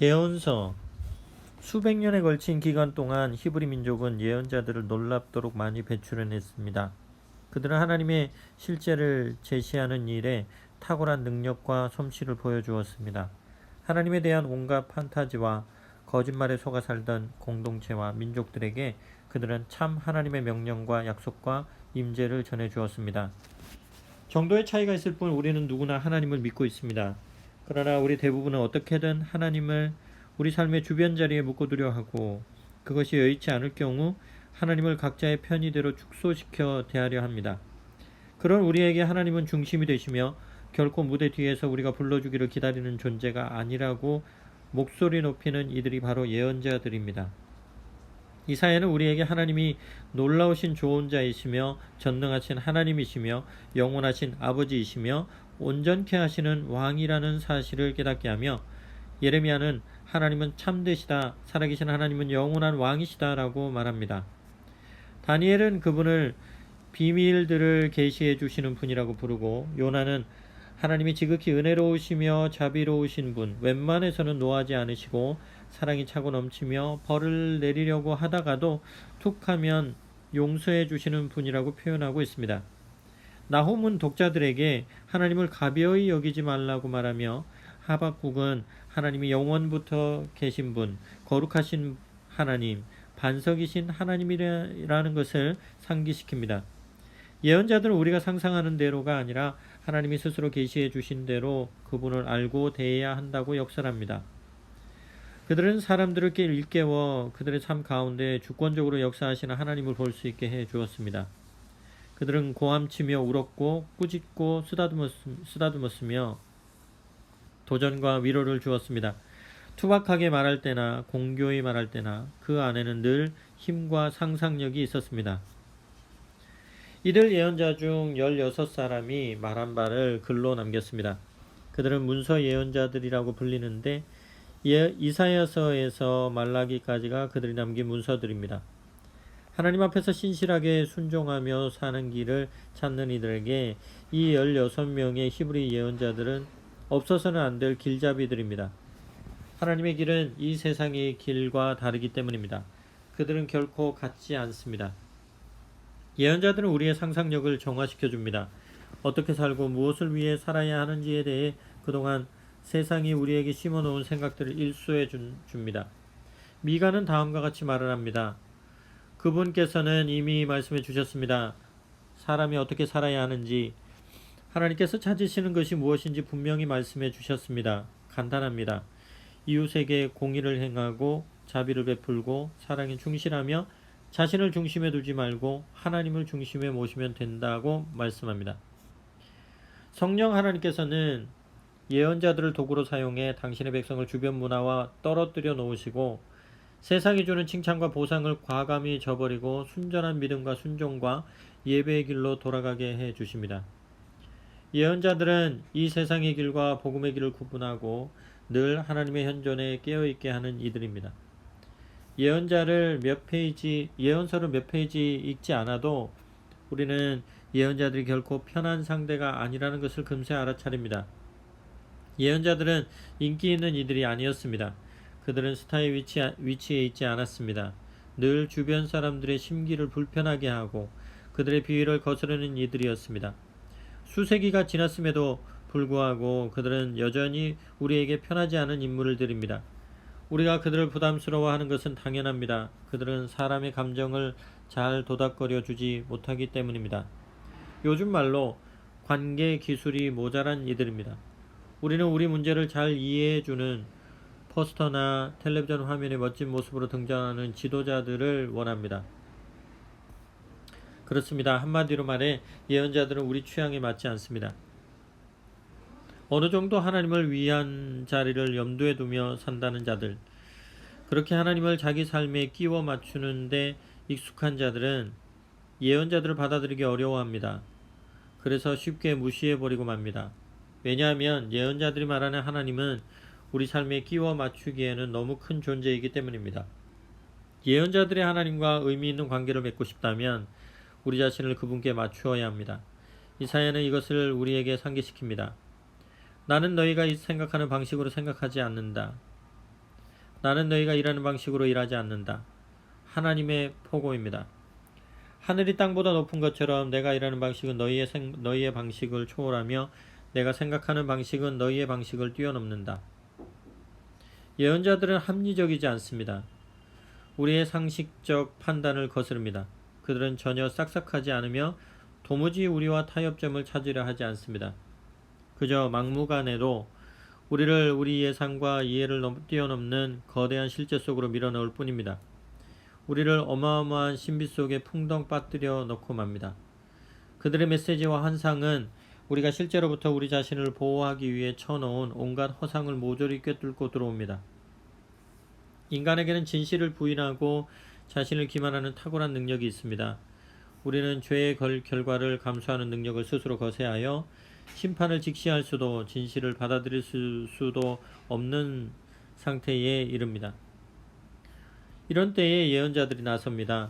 예언서. 수백 년에 걸친 기간 동안 히브리 민족은 예언자들을 놀랍도록 많이 배출해냈습니다. 그들은 하나님의 실제를 제시하는 일에 탁월한 능력과 솜씨를 보여주었습니다. 하나님에 대한 온갖 판타지와 거짓말에 속아 살던 공동체와 민족들에게 그들은 참 하나님의 명령과 약속과 임재를 전해주었습니다. 정도의 차이가 있을 뿐 우리는 누구나 하나님을 믿고 있습니다. 그러나 우리 대부분은 어떻게든 하나님을 우리 삶의 주변 자리에 묶어두려 하고, 그것이 여의치 않을 경우 하나님을 각자의 편의대로 축소시켜 대하려 합니다. 그런 우리에게 하나님은 중심이 되시며 결코 무대 뒤에서 우리가 불러주기를 기다리는 존재가 아니라고 목소리 높이는 이들이 바로 예언자들입니다. 이사야는 우리에게 하나님이 놀라우신 조언자이시며 전능하신 하나님이시며 영원하신 아버지이시며 온전케 하시는 왕이라는 사실을 깨닫게 하며, 예레미야는 하나님은 참되시다, 살아계신 하나님은 영원한 왕이시다 라고 말합니다. 다니엘은 그분을 비밀들을 계시해 주시는 분이라고 부르고, 요나는 하나님이 지극히 은혜로우시며 자비로우신 분, 웬만해서는 노하지 않으시고 사랑이 차고 넘치며 벌을 내리려고 하다가도 툭하면 용서해 주시는 분이라고 표현하고 있습니다. 나홈은 독자들에게 하나님을 가벼이 여기지 말라고 말하며, 하박국은 하나님이 영원부터 계신 분, 거룩하신 하나님, 반석이신 하나님이라는 것을 상기시킵니다. 예언자들은 우리가 상상하는 대로가 아니라 하나님이 스스로 계시해 주신 대로 그분을 알고 대해야 한다고 역설합니다. 그들은 사람들을 일깨워 그들의 삶 가운데 주권적으로 역사하시는 하나님을 볼 수 있게 해 주었습니다. 그들은 고함치며 울었고 꾸짖고 쓰다듬었으며 도전과 위로를 주었습니다. 투박하게 말할 때나 공교히 말할 때나 그 안에는 늘 힘과 상상력이 있었습니다. 이들 예언자 중 16사람이 말한 바를 글로 남겼습니다. 그들은 문서 예언자들이라고 불리는데 이사야서에서 말라기까지가 그들이 남긴 문서들입니다. 하나님 앞에서 신실하게 순종하며 사는 길을 찾는 이들에게 이 16명의 히브리 예언자들은 없어서는 안 될 길잡이들입니다. 하나님의 길은 이 세상의 길과 다르기 때문입니다. 그들은 결코 같지 않습니다. 예언자들은 우리의 상상력을 정화시켜 줍니다. 어떻게 살고 무엇을 위해 살아야 하는지에 대해 그동안 세상이 우리에게 심어놓은 생각들을 일소해 줍니다. 미가는 다음과 같이 말을 합니다. 그분께서는 이미 말씀해 주셨습니다. 사람이 어떻게 살아야 하는지 하나님께서 찾으시는 것이 무엇인지 분명히 말씀해 주셨습니다. 간단합니다. 이웃에게 공의를 행하고 자비를 베풀고 사랑에 충실하며 자신을 중심에 두지 말고 하나님을 중심에 모시면 된다고 말씀합니다. 성령 하나님께서는 예언자들을 도구로 사용해 당신의 백성을 주변 문화와 떨어뜨려 놓으시고 세상이 주는 칭찬과 보상을 과감히 저버리고 순전한 믿음과 순종과 예배의 길로 돌아가게 해 주십니다. 예언자들은 이 세상의 길과 복음의 길을 구분하고 늘 하나님의 현존에 깨어있게 하는 이들입니다. 예언서를 몇 페이지 읽지 않아도 우리는 예언자들이 결코 편한 상대가 아니라는 것을 금세 알아차립니다. 예언자들은 인기 있는 이들이 아니었습니다. 그들은 스타의 위치에 있지 않았습니다. 늘 주변 사람들의 심기를 불편하게 하고 그들의 비위를 거스르는 이들이었습니다. 수세기가 지났음에도 불구하고 그들은 여전히 우리에게 편하지 않은 인물들입니다. 우리가 그들을 부담스러워하는 것은 당연합니다. 그들은 사람의 감정을 잘 도닥거려 주지 못하기 때문입니다. 요즘 말로 관계 기술이 모자란 이들입니다. 우리는 우리 문제를 잘 이해해주는 포스터나 텔레비전 화면에 멋진 모습으로 등장하는 지도자들을 원합니다. 그렇습니다. 한마디로 말해 예언자들은 우리 취향에 맞지 않습니다. 어느 정도 하나님을 위한 자리를 염두에 두며 산다는 자들, 그렇게 하나님을 자기 삶에 끼워 맞추는데 익숙한 자들은 예언자들을 받아들이기 어려워합니다. 그래서 쉽게 무시해버리고 맙니다. 왜냐하면 예언자들이 말하는 하나님은 우리 삶에 끼워 맞추기에는 너무 큰 존재이기 때문입니다. 예언자들의 하나님과 의미 있는 관계를 맺고 싶다면 우리 자신을 그분께 맞추어야 합니다. 이사야는 이것을 우리에게 상기시킵니다. 나는 너희가 생각하는 방식으로 생각하지 않는다. 나는 너희가 일하는 방식으로 일하지 않는다. 하나님의 포고입니다. 하늘이 땅보다 높은 것처럼 내가 일하는 방식은 너희의 방식을 초월하며 내가 생각하는 방식은 너희의 방식을 뛰어넘는다. 예언자들은 합리적이지 않습니다. 우리의 상식적 판단을 거스릅니다. 그들은 전혀 싹싹하지 않으며 도무지 우리와 타협점을 찾으려 하지 않습니다. 그저 막무가내로 우리를 우리 예상과 이해를 뛰어넘는 거대한 실제 속으로 밀어넣을 뿐입니다. 우리를 어마어마한 신비 속에 풍덩 빠뜨려 넣고 맙니다. 그들의 메시지와 환상은 우리가 실제로부터 우리 자신을 보호하기 위해 쳐놓은 온갖 허상을 모조리 꿰뚫고 들어옵니다. 인간에게는 진실을 부인하고 자신을 기만하는 탁월한 능력이 있습니다. 우리는 죄의 결과를 감수하는 능력을 스스로 거세하여 심판을 직시할 수도 진실을 받아들일 수도 없는 상태에 이릅니다. 이런 때에 예언자들이 나섭니다.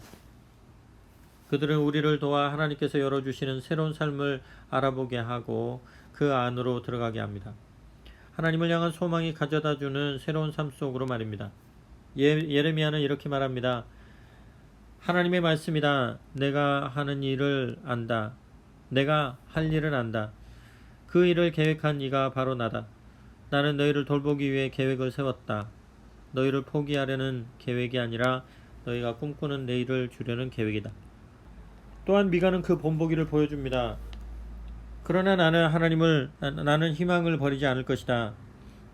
그들은 우리를 도와 하나님께서 열어주시는 새로운 삶을 알아보게 하고 그 안으로 들어가게 합니다. 하나님을 향한 소망이 가져다주는 새로운 삶 속으로 말입니다. 예레미야는 이렇게 말합니다. 하나님의 말씀이다. 내가 하는 일을 안다. 내가 할 일을 안다. 그 일을 계획한 이가 바로 나다. 나는 너희를 돌보기 위해 계획을 세웠다. 너희를 포기하려는 계획이 아니라 너희가 꿈꾸는 내일을 주려는 계획이다. 또한 미가는 그 본보기를 보여줍니다. 그러나 나는 희망을 버리지 않을 것이다.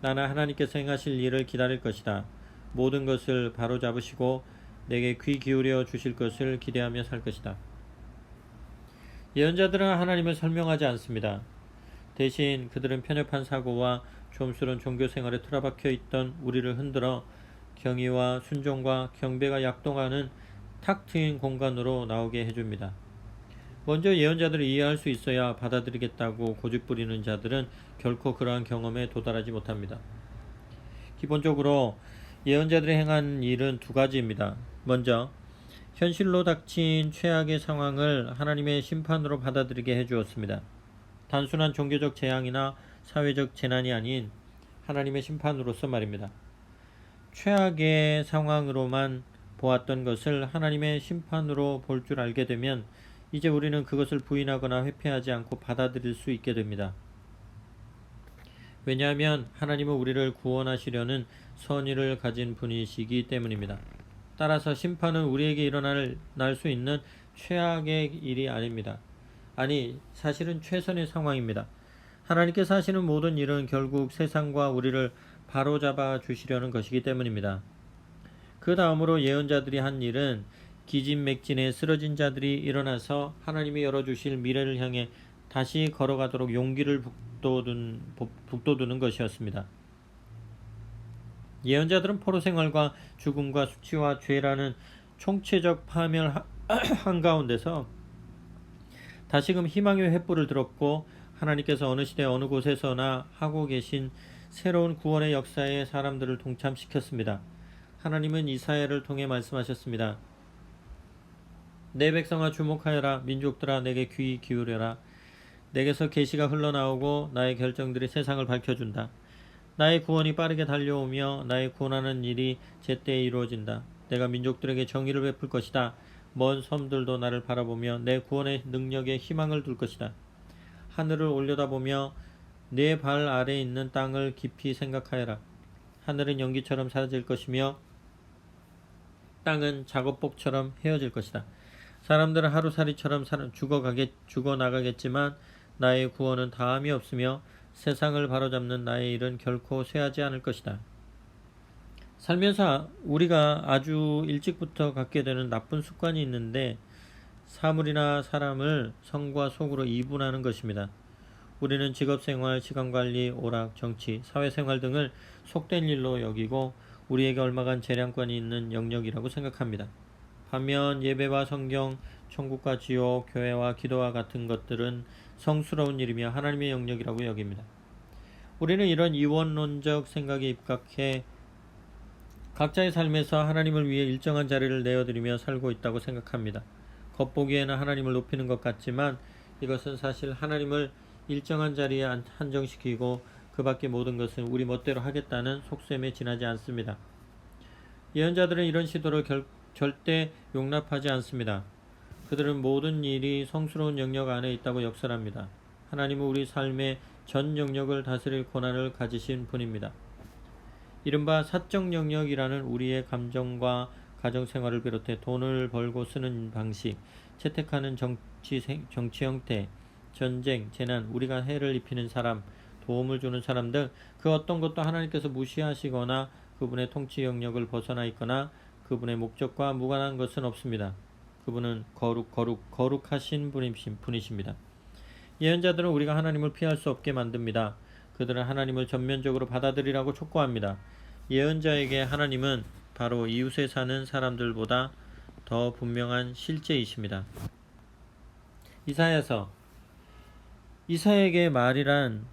나는 하나님께서 행하실 일을 기다릴 것이다. 모든 것을 바로잡으시고 내게 귀 기울여 주실 것을 기대하며 살 것이다. 예언자들은 하나님을 설명하지 않습니다. 대신 그들은 편협한 사고와 좀스러운 종교 생활에 틀어박혀 있던 우리를 흔들어 경의와 순종과 경배가 약동하는 탁 트인 공간으로 나오게 해줍니다. 먼저 예언자들을 이해할 수 있어야 받아들이겠다고 고집부리는 자들은 결코 그러한 경험에 도달하지 못합니다. 기본적으로 예언자들이 행한 일은 두 가지입니다. 먼저 현실로 닥친 최악의 상황을 하나님의 심판으로 받아들이게 해주었습니다. 단순한 종교적 재앙이나 사회적 재난이 아닌 하나님의 심판으로서 말입니다. 최악의 상황으로만 보았던 것을 하나님의 심판으로 볼 줄 알게 되면 이제 우리는 그것을 부인하거나 회피하지 않고 받아들일 수 있게 됩니다. 왜냐하면 하나님은 우리를 구원하시려는 선의를 가진 분이시기 때문입니다. 따라서 심판은 우리에게 일어날 수 있는 최악의 일이 아닙니다. 아니, 사실은 최선의 상황입니다. 하나님께서 하시는 모든 일은 결국 세상과 우리를 바로잡아 주시려는 것이기 때문입니다. 그 다음으로 예언자들이 한 일은 기진맥진에 쓰러진 자들이 일어나서 하나님이 열어주실 미래를 향해 다시 걸어가도록 용기를 북돋우는 것이었습니다. 예언자들은 포로 생활과 죽음과 수치와 죄라는 총체적 파멸 한가운데서 다시금 희망의 횃불을 들었고 하나님께서 어느 시대 어느 곳에서나 하고 계신 새로운 구원의 역사에 사람들을 동참시켰습니다. 하나님은 이사야를 통해 말씀하셨습니다. 내 백성아 주목하여라. 민족들아 내게 귀 기울여라. 내게서 계시가 흘러나오고 나의 결정들이 세상을 밝혀준다. 나의 구원이 빠르게 달려오며 나의 구원하는 일이 제때에 이루어진다. 내가 민족들에게 정의를 베풀 것이다. 먼 섬들도 나를 바라보며 내 구원의 능력에 희망을 둘 것이다. 하늘을 올려다보며 내 발 아래에 있는 땅을 깊이 생각하여라. 하늘은 연기처럼 사라질 것이며 땅은 작업복처럼 헤어질 것이다. 사람들은 하루살이처럼 죽어나가겠지만 나의 구원은 다함이 없으며 세상을 바로잡는 나의 일은 결코 쇠하지 않을 것이다. 살면서 우리가 아주 일찍부터 갖게 되는 나쁜 습관이 있는데 사물이나 사람을 성과 속으로 이분하는 것입니다. 우리는 직업생활, 시간관리, 오락, 정치, 사회생활 등을 속된 일로 여기고 우리에게 얼마간 재량권이 있는 영역이라고 생각합니다. 반면 예배와 성경, 천국과 지옥, 교회와 기도와 같은 것들은 성스러운 일이며 하나님의 영역이라고 여깁니다. 우리는 이런 이원론적 생각에 입각해 각자의 삶에서 하나님을 위해 일정한 자리를 내어드리며 살고 있다고 생각합니다. 겉보기에는 하나님을 높이는 것 같지만 이것은 사실 하나님을 일정한 자리에 한정시키고 그 밖의 모든 것은 우리 멋대로 하겠다는 속셈에 지나지 않습니다. 예언자들은 이런 시도를 절대 용납하지 않습니다. 그들은 모든 일이 성스러운 영역 안에 있다고 역설합니다. 하나님은 우리 삶의 전 영역을 다스릴 권한을 가지신 분입니다. 이른바 사적 영역이라는 우리의 감정과 가정생활을 비롯해 돈을 벌고 쓰는 방식, 채택하는 정치 형태, 전쟁, 재난, 우리가 해를 입히는 사람, 도움을 주는 사람들, 그 어떤 것도 하나님께서 무시하시거나 그분의 통치 영역을 벗어나 있거나 그분의 목적과 무관한 것은 없습니다. 그분은 거룩하신 분이십니다. 예언자들은 우리가 하나님을 피할 수 없게 만듭니다. 그들은 하나님을 전면적으로 받아들이라고 촉구합니다. 예언자에게 하나님은 바로 이웃에 사는 사람들보다 더 분명한 실제이십니다. 이사야에게 말이란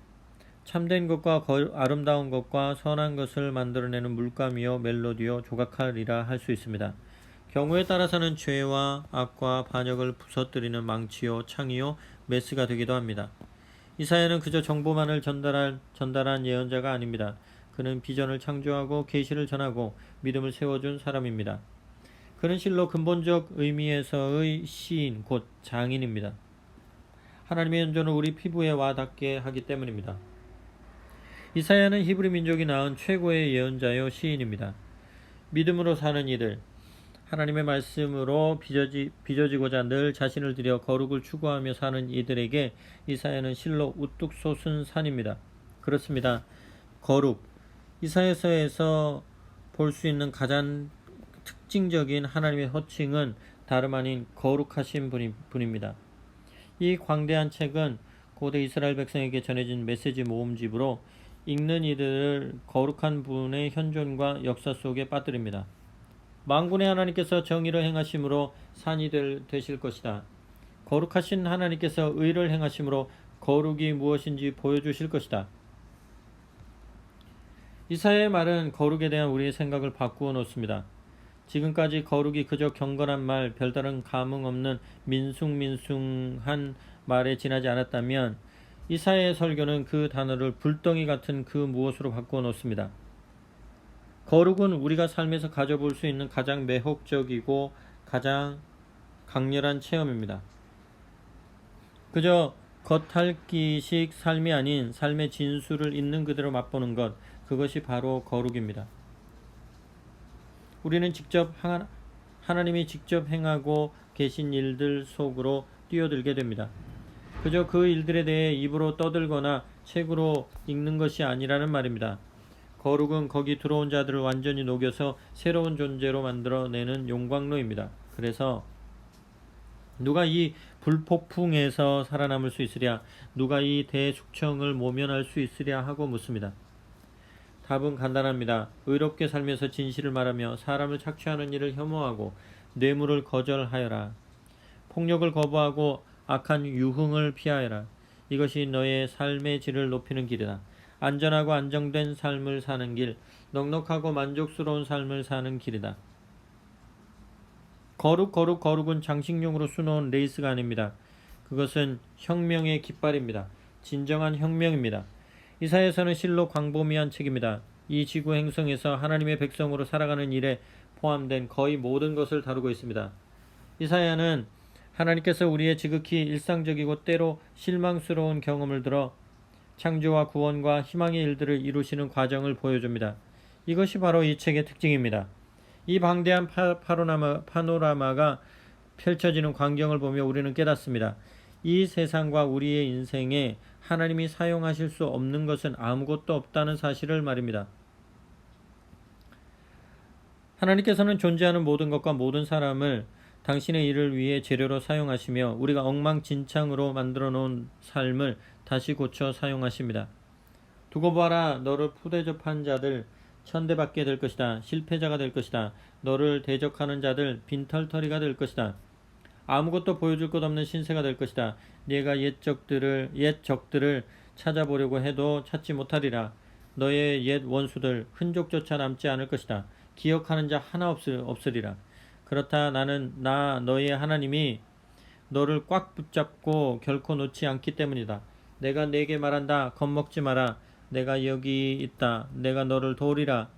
참된 것과 아름다운 것과 선한 것을 만들어내는 물감이요 멜로디요 조각하리라 할 수 있습니다. 경우에 따라서는 죄와 악과 반역을 부서뜨리는 망치요 창이요 메스가 되기도 합니다. 이사야는 그저 정보만을 전달한 예언자가 아닙니다. 그는 비전을 창조하고 계시를 전하고 믿음을 세워준 사람입니다. 그는 실로 근본적 의미에서의 시인 곧 장인입니다. 하나님의 연조는 우리 피부에 와닿게 하기 때문입니다. 이사야는 히브리 민족이 낳은 최고의 예언자요 시인입니다. 믿음으로 사는 이들, 하나님의 말씀으로 빚어지고자 늘 자신을 들여 거룩을 추구하며 사는 이들에게 이사야는 실로 우뚝 솟은 산입니다. 그렇습니다. 거룩, 이사야서에서 볼 수 있는 가장 특징적인 하나님의 호칭은 다름 아닌 거룩하신 분입니다. 이 광대한 책은 고대 이스라엘 백성에게 전해진 메시지 모음집으로 읽는 이들을 거룩한 분의 현존과 역사 속에 빠뜨립니다. 만군의 하나님께서 정의를 행하심으로 산이 되실 것이다. 거룩하신 하나님께서 의를 행하심으로 거룩이 무엇인지 보여주실 것이다. 이사야의 말은 거룩에 대한 우리의 생각을 바꾸어 놓습니다. 지금까지 거룩이 그저 경건한 말, 별다른 감흥 없는 민숭민숭한 말에 지나지 않았다면 이사야의 설교는 그 단어를 불덩이 같은 그 무엇으로 바꾸어 놓습니다. 거룩은 우리가 삶에서 가져볼 수 있는 가장 매혹적이고 가장 강렬한 체험입니다. 그저 겉핥기식 삶이 아닌 삶의 진수를 있는 그대로 맛보는 것, 그것이 바로 거룩입니다. 우리는 하나님이 직접 행하고 계신 일들 속으로 뛰어들게 됩니다. 그저 그 일들에 대해 입으로 떠들거나 책으로 읽는 것이 아니라는 말입니다. 거룩은 거기 들어온 자들을 완전히 녹여서 새로운 존재로 만들어내는 용광로입니다. 그래서 누가 이 불폭풍에서 살아남을 수 있으랴, 누가 이 대숙청을 모면할 수 있으랴 하고 묻습니다. 답은 간단합니다. 의롭게 살면서 진실을 말하며 사람을 착취하는 일을 혐오하고 뇌물을 거절하여라. 폭력을 거부하고 악한 유흥을 피하여라. 이것이 너의 삶의 질을 높이는 길이다. 안전하고 안정된 삶을 사는 길, 넉넉하고 만족스러운 삶을 사는 길이다. 거룩은 장식용으로 수놓은 레이스가 아닙니다. 그것은 혁명의 깃발입니다. 진정한 혁명입니다. 이사야서는 실로 광범위한 책입니다. 이 지구 행성에서 하나님의 백성으로 살아가는 일에 포함된 거의 모든 것을 다루고 있습니다. 이사야는 하나님께서 우리의 지극히 일상적이고 때로 실망스러운 경험을 들어 창조와 구원과 희망의 일들을 이루시는 과정을 보여줍니다. 이것이 바로 이 책의 특징입니다. 이 방대한 파노라마가 펼쳐지는 광경을 보며 우리는 깨닫습니다. 이 세상과 우리의 인생에 하나님이 사용하실 수 없는 것은 아무것도 없다는 사실을 말입니다. 하나님께서는 존재하는 모든 것과 모든 사람을 당신의 일을 위해 재료로 사용하시며 우리가 엉망진창으로 만들어 놓은 삶을 다시 고쳐 사용하십니다. 두고 봐라, 너를 푸대접한 자들 천대받게 될 것이다. 실패자가 될 것이다. 너를 대적하는 자들 빈털터리가 될 것이다. 아무것도 보여줄 것 없는 신세가 될 것이다. 네가 옛 적들을 찾아보려고 해도 찾지 못하리라. 너의 옛 원수들 흔적조차 남지 않을 것이다. 기억하는 자 하나 없으리라. 그렇다 나 너의 하나님이 너를 꽉 붙잡고 결코 놓지 않기 때문이다. 내가 네게 말한다. 겁먹지 마라. 내가 여기 있다. 내가 너를 도우리라.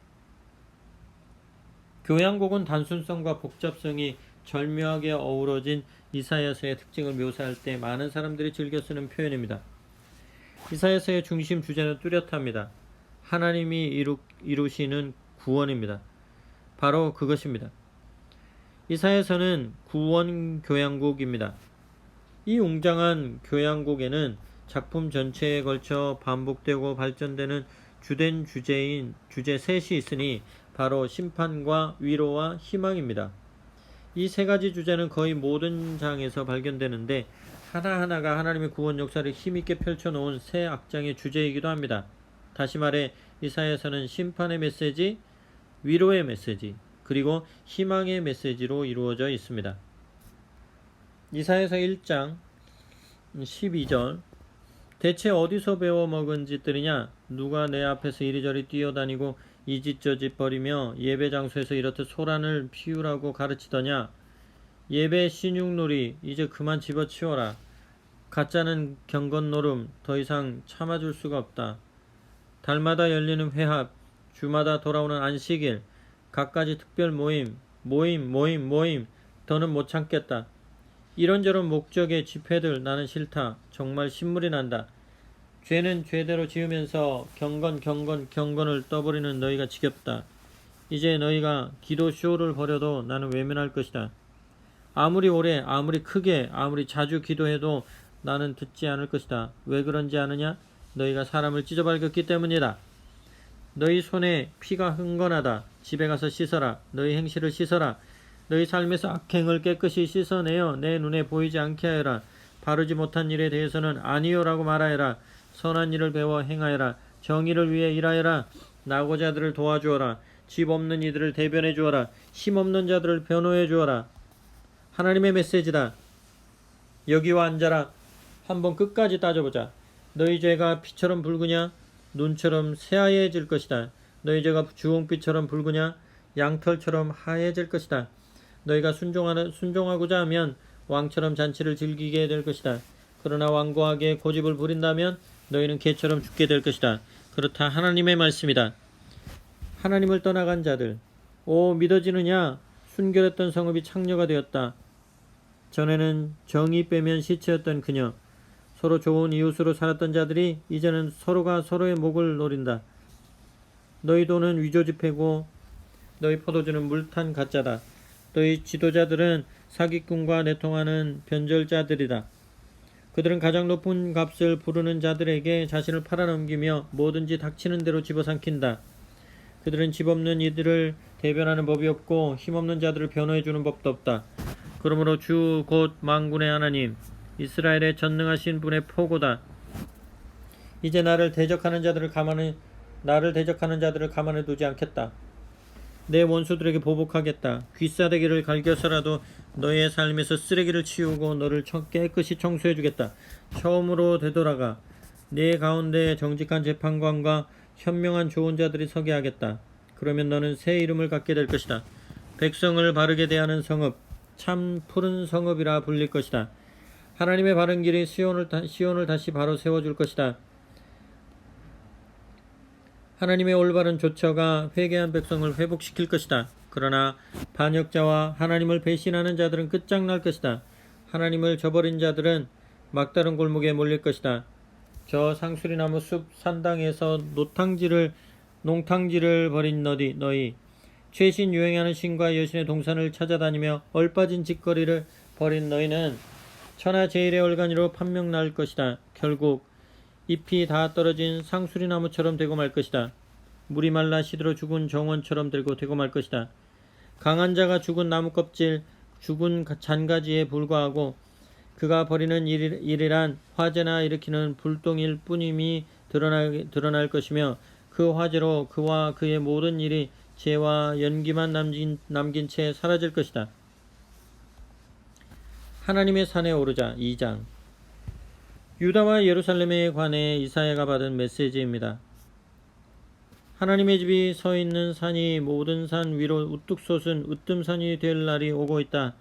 교향곡은 단순성과 복잡성이 절묘하게 어우러진 이사야서의 특징을 묘사할 때 많은 사람들이 즐겨 쓰는 표현입니다. 이사야서의 중심 주제는 뚜렷합니다. 하나님이 이루시는 구원입니다. 바로 그것입니다. 이사야서는 구원 교향곡입니다. 이 웅장한 교향곡에는 작품 전체에 걸쳐 반복되고 발전되는 주된 주제 셋이 있으니 바로 심판과 위로와 희망입니다. 이 세 가지 주제는 거의 모든 장에서 발견되는데 하나하나가 하나님의 구원 역사를 힘있게 펼쳐놓은 새 악장의 주제이기도 합니다. 다시 말해 이사야서는 심판의 메시지, 위로의 메시지, 그리고 희망의 메시지로 이루어져 있습니다. 이사야서 1장 12절 대체 어디서 배워먹은 짓들이냐? 누가 내 앞에서 이리저리 뛰어다니고 이 짓 저 짓 버리며 예배 장소에서 이렇듯 소란을 피우라고 가르치더냐? 예배 신육놀이 이제 그만 집어치워라. 가짜는 경건노름 더 이상 참아줄 수가 없다. 달마다 열리는 회합, 주마다 돌아오는 안식일, 갖가지 특별 모임, 더는 못 참겠다. 이런저런 목적의 집회들 나는 싫다. 정말 신물이 난다. 죄는 죄대로 지으면서 경건을 떠버리는 너희가 지겹다. 이제 너희가 기도 쇼를 벌여도 나는 외면할 것이다. 아무리 오래, 아무리 크게, 아무리 자주 기도해도 나는 듣지 않을 것이다. 왜 그런지 아느냐? 너희가 사람을 찢어밟았기 때문이다. 너희 손에 피가 흥건하다. 집에 가서 씻어라. 너희 행실을 씻어라. 너희 삶에서 악행을 깨끗이 씻어내어 내 눈에 보이지 않게 하여라. 바르지 못한 일에 대해서는 아니요라고 말하여라. 선한 일을 배워 행하여라. 정의를 위해 일하여라. 낙오자들을 도와주어라. 집 없는 이들을 대변해 주어라. 힘 없는 자들을 변호해 주어라. 하나님의 메시지다. 여기와 앉아라. 한번 끝까지 따져보자. 너희 죄가 피처럼 붉으냐? 눈처럼 새하얘질 것이다. 너희 죄가 주홍빛처럼 붉으냐? 양털처럼 하얘질 것이다. 너희가 순종하고자 하면 왕처럼 잔치를 즐기게 될 것이다. 그러나 완고하게 고집을 부린다면 너희는 개처럼 죽게 될 것이다. 그렇다. 하나님의 말씀이다. 하나님을 떠나간 자들, 오 믿어지느냐? 순결했던 성읍이 창녀가 되었다. 전에는 정의 빼면 시체였던 그녀, 서로 좋은 이웃으로 살았던 자들이 이제는 서로가 서로의 목을 노린다. 너희 돈은 위조지폐고 너희 포도주는 물탄 가짜다. 너희 지도자들은 사기꾼과 내통하는 변절자들이다. 그들은 가장 높은 값을 부르는 자들에게 자신을 팔아넘기며 뭐든지 닥치는 대로 집어삼킨다. 그들은 집 없는 이들을 대변하는 법이 없고 힘없는 자들을 변호해주는 법도 없다. 그러므로 주 곧 만군의 하나님 이스라엘의 전능하신 분의 포고다. 이제 나를 대적하는 자들을 가만히 두지 않겠다. 내 원수들에게 보복하겠다. 귀싸대기를 갈겨서라도 너의 삶에서 쓰레기를 치우고 너를 깨끗이 청소해주겠다. 처음으로 되돌아가. 네 가운데 정직한 재판관과 현명한 좋은 자들이 서게 하겠다. 그러면 너는 새 이름을 갖게 될 것이다. 백성을 바르게 대하는 성읍, 참 푸른 성읍이라 불릴 것이다. 하나님의 바른 길이 시온을 다시 바로 세워줄 것이다. 하나님의 올바른 조처가 회개한 백성을 회복시킬 것이다. 그러나 반역자와 하나님을 배신하는 자들은 끝장날 것이다. 하나님을 저버린 자들은 막다른 골목에 몰릴 것이다. 저 상수리나무 숲 산당에서 농탕질을 벌인 너희 최신 유행하는 신과 여신의 동산을 찾아다니며 얼빠진 짓거리를 벌인 너희는 천하제일의 얼간이로 판명 날 것이다. 결국 잎이 다 떨어진 상수리나무처럼 되고 말 것이다. 물이 말라 시들어 죽은 정원처럼 되고 말 것이다. 강한 자가 죽은 나무 껍질, 죽은 잔가지에 불과하고 그가 벌이는 일이란 화재나 일으키는 불똥일 뿐임이 드러날 것이며 그 화재로 그와 그의 모든 일이 재와 연기만 남긴 채 사라질 것이다. 하나님의 산에 오르자. 2장 유다와 예루살렘에 관해 이사야가 받은 메시지입니다. 하나님의 집이 서 있는 산이 모든 산 위로 우뚝 솟은 으뜸산이 될 날이 오고 있다.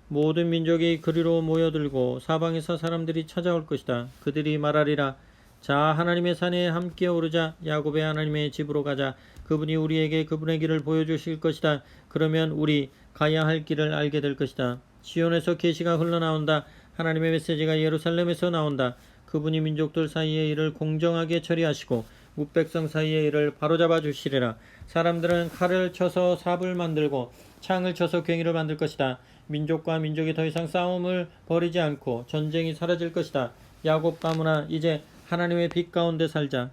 모든 민족이 그리로 모여들고 사방에서 사람들이 찾아올 것이다. 그들이 말하리라. 자, 하나님의 산에 함께 오르자. 야곱의 하나님의 집으로 가자. 그분이 우리에게 그분의 길을 보여주실 것이다. 그러면 우리 가야 할 길을 알게 될 것이다. 시온에서 계시가 흘러나온다. 하나님의 메시지가 예루살렘에서 나온다. 그분이 민족들 사이의 일을 공정하게 처리하시고 뭇백성 사이의 일을 바로잡아 주시리라. 사람들은 칼을 쳐서 삽을 만들고 창을 쳐서 괭이를 만들 것이다. 민족과 민족이 더 이상 싸움을 벌이지 않고 전쟁이 사라질 것이다. 야곱 가문아, 이제 하나님의 빛 가운데 살자.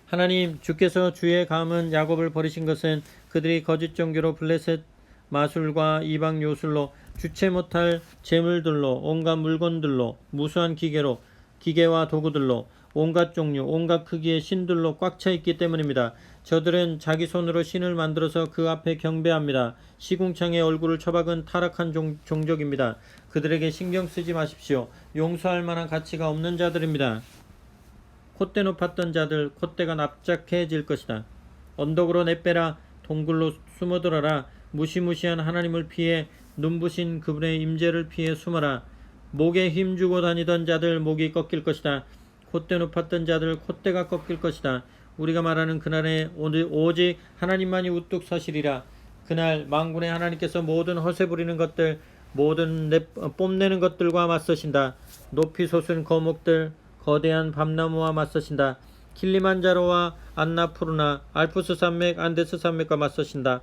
하나님, 주께서 주의 감은 야곱을 버리신 것은 그들이 거짓 종교로 블레셋 마술과 이방 요술로 주체 못할 재물들로 온갖 물건들로 무수한 기계와 도구들로 온갖 종류 온갖 크기의 신들로 꽉 차 있기 때문입니다. 저들은 자기 손으로 신을 만들어서 그 앞에 경배합니다. 시궁창에 얼굴을 처박은 타락한 종족입니다. 그들에게 신경 쓰지 마십시오. 용서할 만한 가치가 없는 자들입니다. 콧대 높았던 자들 콧대가 납작해질 것이다. 언덕으로 내빼라. 동굴로 숨어들어라. 무시무시한 하나님을 피해 눈부신 그분의 임재를 피해 숨어라. 목에 힘주고 다니던 자들 목이 꺾일 것이다. 콧대 높았던 자들 콧대가 꺾일 것이다. 우리가 말하는 그날에 오직 하나님만이 우뚝 서시리라. 그날 만군의 하나님께서 모든 허세 부리는 것들 모든 뽐내는 것들과 맞서신다. 높이 솟은 거목들 거대한 밤나무와 맞서신다. 킬리만자로와 안나푸르나 알프스 산맥 안데스 산맥과 맞서신다.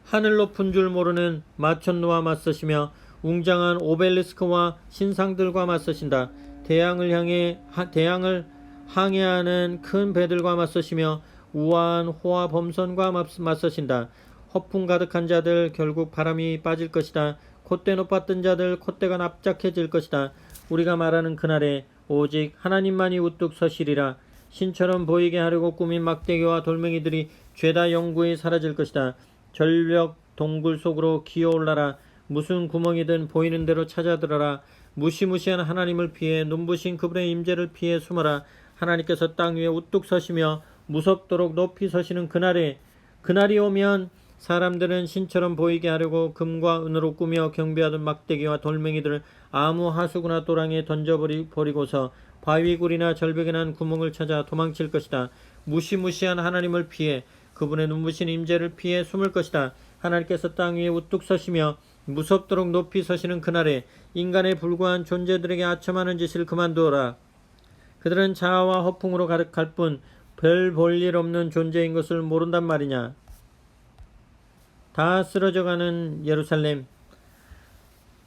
하늘 높은 줄 모르는 마천루와 맞서시며 웅장한 오벨리스크와 신상들과 맞서신다. 대양을 항해하는 큰 배들과 맞서시며 우아한 호화 범선과 맞서신다. 허풍 가득한 자들 결국 바람이 빠질 것이다. 콧대 높았던 자들 콧대가 납작해질 것이다. 우리가 말하는 그날에 오직 하나님만이 우뚝 서시리라. 신처럼 보이게 하려고 꾸민 막대기와 돌멩이들이 죄다 영구히 사라질 것이다. 절벽 동굴 속으로 기어올라라. 무슨 구멍이든 보이는 대로 찾아들어라. 무시무시한 하나님을 피해 눈부신 그분의 임재를 피해 숨어라. 하나님께서 땅 위에 우뚝 서시며 무섭도록 높이 서시는 그날이 오면 사람들은 신처럼 보이게 하려고 금과 은으로 꾸며 경배하던 막대기와 돌멩이들을 아무 하수구나 또랑에 던져버리고서 바위굴이나 절벽에 난 구멍을 찾아 도망칠 것이다. 무시무시한 하나님을 피해 그분의 눈부신 임재를 피해 숨을 것이다. 하나님께서 땅 위에 우뚝 서시며 무섭도록 높이 서시는 그날에 인간에 불과한 존재들에게 아첨하는 짓을 그만두어라. 그들은 자아와 허풍으로 가득할 뿐 별 볼 일 없는 존재인 것을 모른단 말이냐. 다 쓰러져가는 예루살렘.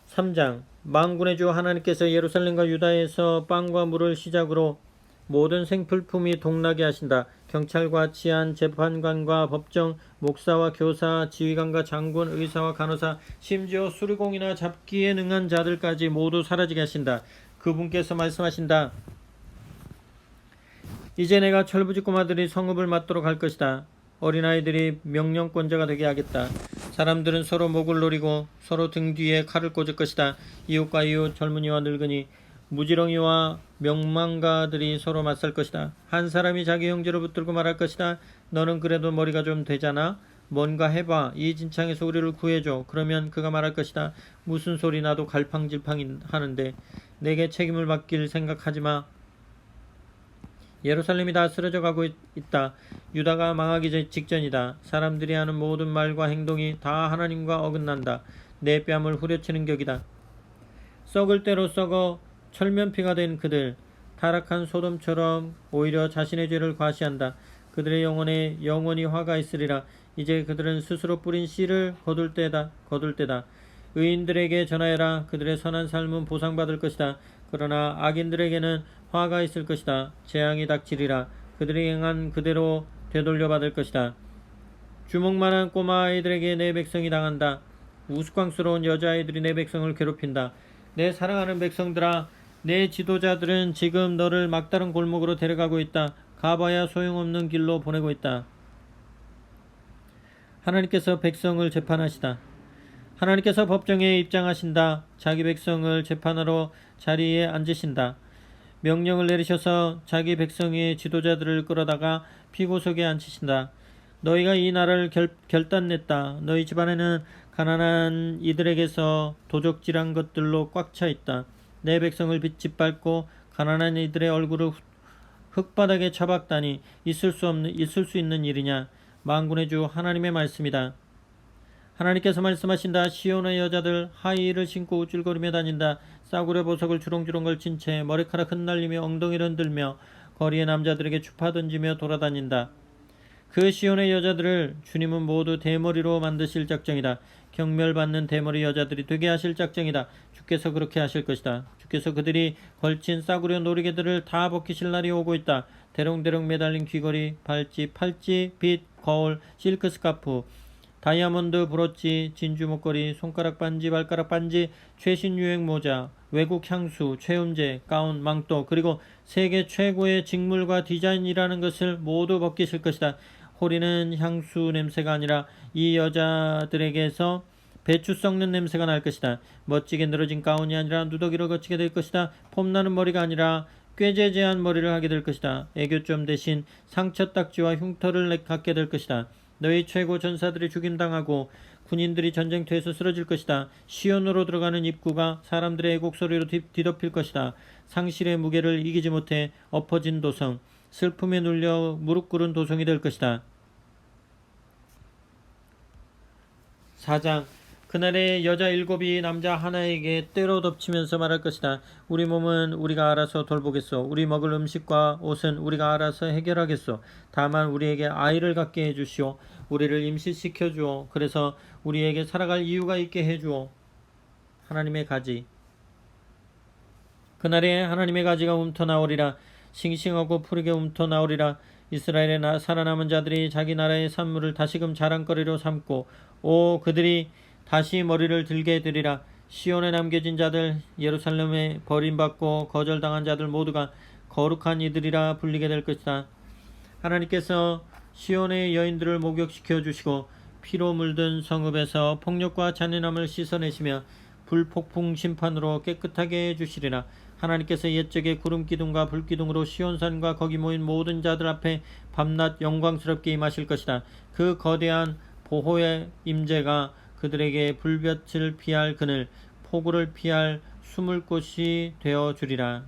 3장. 만군의 주 하나님께서 예루살렘과 유다에서 빵과 물을 시작으로 모든 생필품이 동나게 하신다. 경찰과 치안, 재판관과 법정, 목사와 교사, 지휘관과 장군, 의사와 간호사, 심지어 수리공이나 잡기에 능한 자들까지 모두 사라지게 하신다. 그분께서 말씀하신다. 이제 내가 철부지 꼬마들이 성읍을 맡도록 할 것이다. 어린아이들이 명령권자가 되게 하겠다. 사람들은 서로 목을 노리고 서로 등 뒤에 칼을 꽂을 것이다. 이웃과 이웃, 젊은이와 늙은이, 무지렁이와 명망가들이 서로 맞설 것이다. 한 사람이 자기 형제를 붙들고 말할 것이다. 너는 그래도 머리가 좀 되잖아. 뭔가 해봐. 이 진창에서 우리를 구해줘. 그러면 그가 말할 것이다. 무슨 소리, 나도 갈팡질팡 하는데 내게 책임을 맡길 생각하지 마. 예루살렘이 다 쓰러져 가고 있다. 유다가 망하기 직전이다. 사람들이 하는 모든 말과 행동이 다 하나님과 어긋난다. 내 뺨을 후려치는 격이다. 썩을 대로 썩어 철면피가 된 그들, 타락한 소돔처럼 오히려 자신의 죄를 과시한다. 그들의 영혼에 영원히 화가 있으리라. 이제 그들은 스스로 뿌린 씨를 거둘 때다. 의인들에게 전하여라. 그들의 선한 삶은 보상받을 것이다. 그러나 악인들에게는 화가 있을 것이다. 재앙이 닥치리라. 그들이 행한 그대로 되돌려 받을 것이다. 주먹만한 꼬마 아이들에게 내 백성이 당한다. 우스꽝스러운 여자아이들이 내 백성을 괴롭힌다. 내 사랑하는 백성들아, 내 지도자들은 지금 너를 막다른 골목으로 데려가고 있다. 가봐야 소용없는 길로 보내고 있다. 하나님께서 백성을 재판하시다. 하나님께서 법정에 입장하신다. 자기 백성을 재판하러 자리에 앉으신다. 명령을 내리셔서 자기 백성의 지도자들을 끌어다가 피고석에 앉히신다. 너희가 이 나라를 결단냈다. 너희 집안에는 가난한 이들에게서 도적질한 것들로 꽉 차 있다. 내 백성을 짓밟고 가난한 이들의 얼굴을 흙바닥에 처박다니 있을 수 있는 일이냐. 만군의 주 하나님의 말씀이다. 하나님께서 말씀하신다. 시온의 여자들 하이힐을 신고 우쭐거리며 다닌다. 싸구려 보석을 주렁주렁 걸친 채 머리카락 흩날리며 엉덩이를 흔들며 거리의 남자들에게 추파 던지며 돌아다닌다. 그 시온의 여자들을 주님은 모두 대머리로 만드실 작정이다. 경멸받는 대머리 여자들이 되게 하실 작정이다. 주께서 그렇게 하실 것이다. 주께서 그들이 걸친 싸구려 놀이개들을 다 벗기실 날이 오고 있다. 대롱대롱 매달린 귀걸이, 발찌, 팔찌, 빗, 거울, 실크 스카프, 다이아몬드 브로치, 진주 목걸이, 손가락 반지, 발가락 반지, 최신 유행 모자, 외국 향수, 최음제, 가운, 망토, 그리고 세계 최고의 직물과 디자인이라는 것을 모두 벗기실 것이다. 호리는 향수 냄새가 아니라 이 여자들에게서 배추 썩는 냄새가 날 것이다. 멋지게 늘어진 가운이 아니라 누더기로 거치게 될 것이다. 폼나는 머리가 아니라 꾀재재한 머리를 하게 될 것이다. 애교점 대신 상처 딱지와 흉터를 갖게 될 것이다. 너희 최고 전사들이 죽임당하고 군인들이 전쟁터에서 쓰러질 것이다. 시온으로 들어가는 입구가 사람들의 애곡 소리로 뒤덮일 것이다. 상실의 무게를 이기지 못해 엎어진 도성, 슬픔에 눌려 무릎 꿇은 도성이 될 것이다. 4장. 그날에 여자 7이 남자 하나에게 때로 덮치면서 말할 것이다. 우리 몸은 우리가 알아서 돌보겠소. 우리 먹을 음식과 옷은 우리가 알아서 해결하겠소. 다만 우리에게 아이를 갖게 해주시오. 우리를 임신시켜 주오. 그래서 우리에게 살아갈 이유가 있게 해주오. 하나님의 가지. 그날에 하나님의 가지가 움터나오리라. 싱싱하고 푸르게 움터나오리라. 이스라엘의 살아남은 자들이 자기 나라의 산물을 다시금 자랑거리로 삼고 그들이 다시 머리를 들게 되리라. 시온에 남겨진 자들, 예루살렘에 버림받고 거절당한 자들 모두가 거룩한 이들이라 불리게 될 것이다. 하나님께서 시온의 여인들을 목욕시켜 주시고 피로 물든 성읍에서 폭력과 잔인함을 씻어내시며 불폭풍 심판으로 깨끗하게 해주시리라. 하나님께서 옛적의 구름기둥과 불기둥으로 시온산과 거기 모인 모든 자들 앞에 밤낮 영광스럽게 임하실 것이다. 그 거대한 보호의 임재가 그들에게 불볕을 피할 그늘, 폭우를 피할 숨을 곳이 되어 주리라.